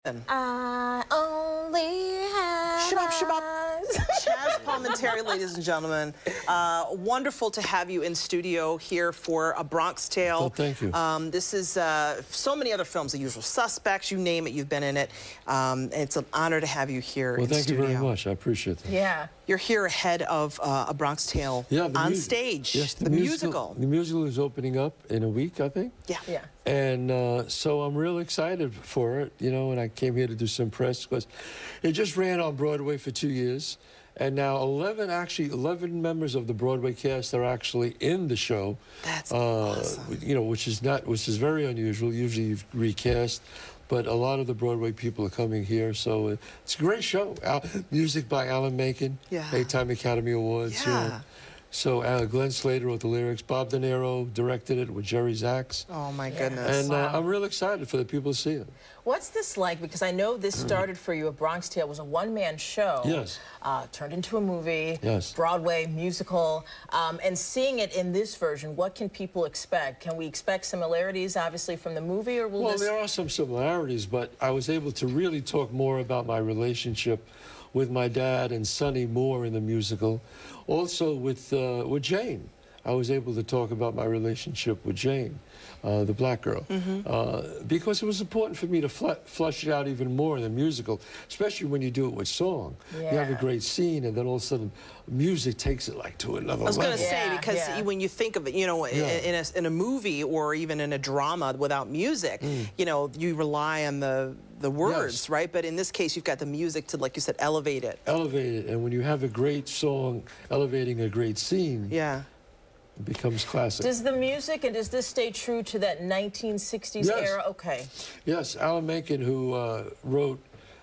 I only have Chazz Palminteri, ladies and gentlemen. Wonderful to have you in studio here for A Bronx Tale. Oh, thank you. This is so many other films, The Usual Suspects, you name it, you've been in it. It's an honor to have you here in thank studio. you very much. I appreciate that. Yeah. You're here ahead of A Bronx Tale on stage. Yes, the musical. The musical is opening up in a week, I think. Yeah. Yeah. And so I'm real excited for it, you know, and I came here to do some press because it just ran on Broadway for 2 years. And now 11 members of the Broadway cast are actually in the show. That's awesome. You know, which is very unusual. Usually you recast, but a lot of the Broadway people are coming here, so it's a great show. Music by Alan Menken, 8-time Academy Awards. Yeah. You know. So Glenn Slater wrote the lyrics. Bob De Niro directed it with Jerry Zaks. Oh my goodness! And I'm real excited for the people to see it. What's this like? Because I know this started for you. A Bronx Tale was a one-man show. Yes. Turned into a movie. Yes. Broadway musical. And seeing it in this version, what can people expect? Can we expect similarities, obviously, from the movie, or will Well, there are some similarities, but I was able to really talk more about my relationship with my dad and Sonny Moore in the musical. Also with Jane. I was able to talk about my relationship with Jane, the black girl, because it was important for me to flush it out even more in the musical, especially when you do it with song. Yeah. You have a great scene, and then all of a sudden, music takes it like to another level. I was going to say, because when you think of it, you know, in a movie or even in a drama without music, you know, you rely on the words, right? But in this case, you've got the music to, like you said, elevate it. Elevate it, and when you have a great song elevating a great scene, it becomes classic. Does the music, and does this stay true to that 1960s era? Okay. Yes, Alan Menken, who wrote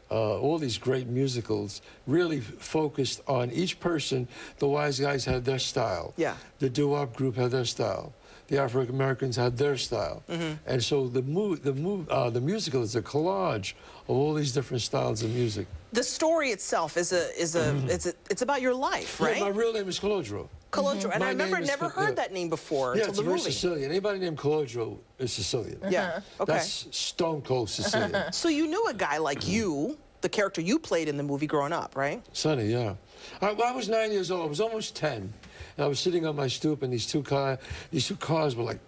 all these great musicals, really focused on each person. The Wise Guys had their style. Yeah. The doo-wop group had their style. The African Americans had their style. And so the musical is a collage of all these different styles of music. The story itself it's about your life, right? Yeah, my real name is Colodro. Colodro, and I remember never heard that name before until the movie. It's very Sicilian. Anybody named Colodro is Sicilian. Yeah, okay. That's stone cold Sicilian. So you knew a guy like you, the character you played in the movie growing up, right? Sonny, yeah. I was 9 years old. I was almost 10. And I was sitting on my stoop, and these two cars were like,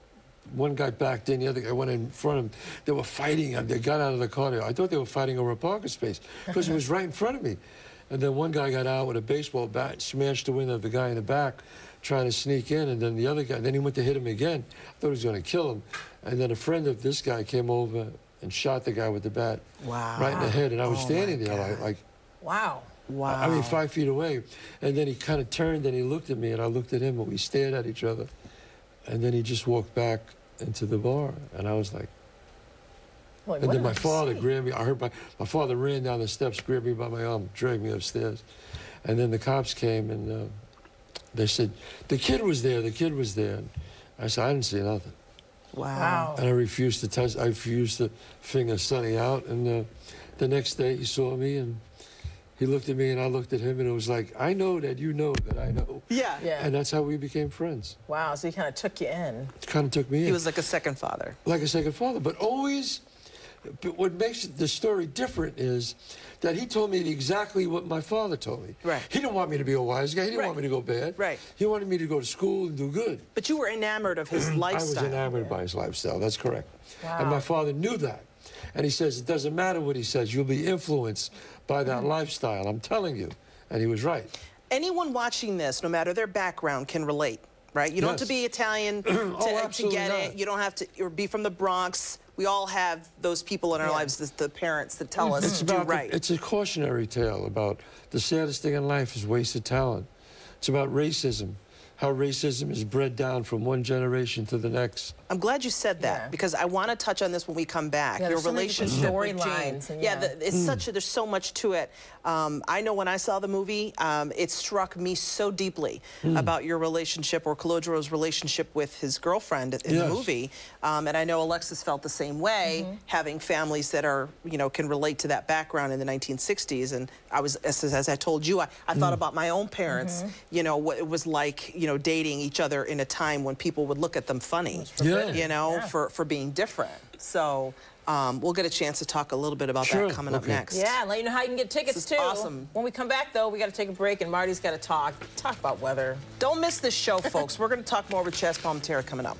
one guy backed in, the other guy went in front of him. They were fighting. They got out of the car. I thought they were fighting over a parking space because it was right in front of me. And then one guy got out with a baseball bat, smashed the window of the guy in the back, trying to sneak in. And then the other guy, then he went to hit him again. I thought he was going to kill him. And then a friend of this guy came over and shot the guy with the bat right in the head. And I was standing there like, wow. Wow. I mean, 5 feet away. And then he kind of turned and he looked at me, and I looked at him, and we stared at each other. And then he just walked back into the bar, and I was like... Boy, and then my father grabbed me. I heard my father ran down the steps, grabbed me by my arm, dragged me upstairs. And then the cops came, and they said, the kid was there, the kid was there. And I said, I didn't see nothing. Wow. And I refused to finger Sonny out. And the next day he saw me, and he looked at me, and I looked at him, and it was like, I know that you know that I know. Yeah. And that's how we became friends. Wow, so he kind of took you in. Kind of took me in. He was like a second father. Like a second father, but always, what makes the story different is that he told me exactly what my father told me. Right. He didn't want me to be a wise guy. He didn't want me to go bad. Right. He wanted me to go to school and do good. But you were enamored of his lifestyle. I was enamored by his lifestyle. That's correct. Wow. And my father knew that. And he says, it doesn't matter what he says. You'll be influenced by that lifestyle. I'm telling you. And he was right. Anyone watching this, no matter their background, can relate, right? You don't have to be Italian to get it. You don't have to or be from the Bronx. We all have those people in our lives, the parents that tell us to do right. It's a cautionary tale about the saddest thing in life is wasted talent. It's about racism. How racism is bred down from one generation to the next. I'm glad you said that because I want to touch on this when we come back. Your relationship with Jane. It's there's so much to it. I know when I saw the movie, it struck me so deeply about your relationship, or Colodro's relationship with his girlfriend in the movie. And I know Alexis felt the same way, having families that are, you know, can relate to that background in the 1960s. And I was, as I told you, I thought about my own parents, you know, what it was like, you know, dating each other in a time when people would look at them funny, you know, for being different. So we'll get a chance to talk a little bit about that coming up next. Yeah, let you know how you can get tickets too. Awesome. When we come back though, we got to take a break and Marty's got to talk about weather. Don't miss this show, folks. We're going to talk more with Chazz Palminteri coming up.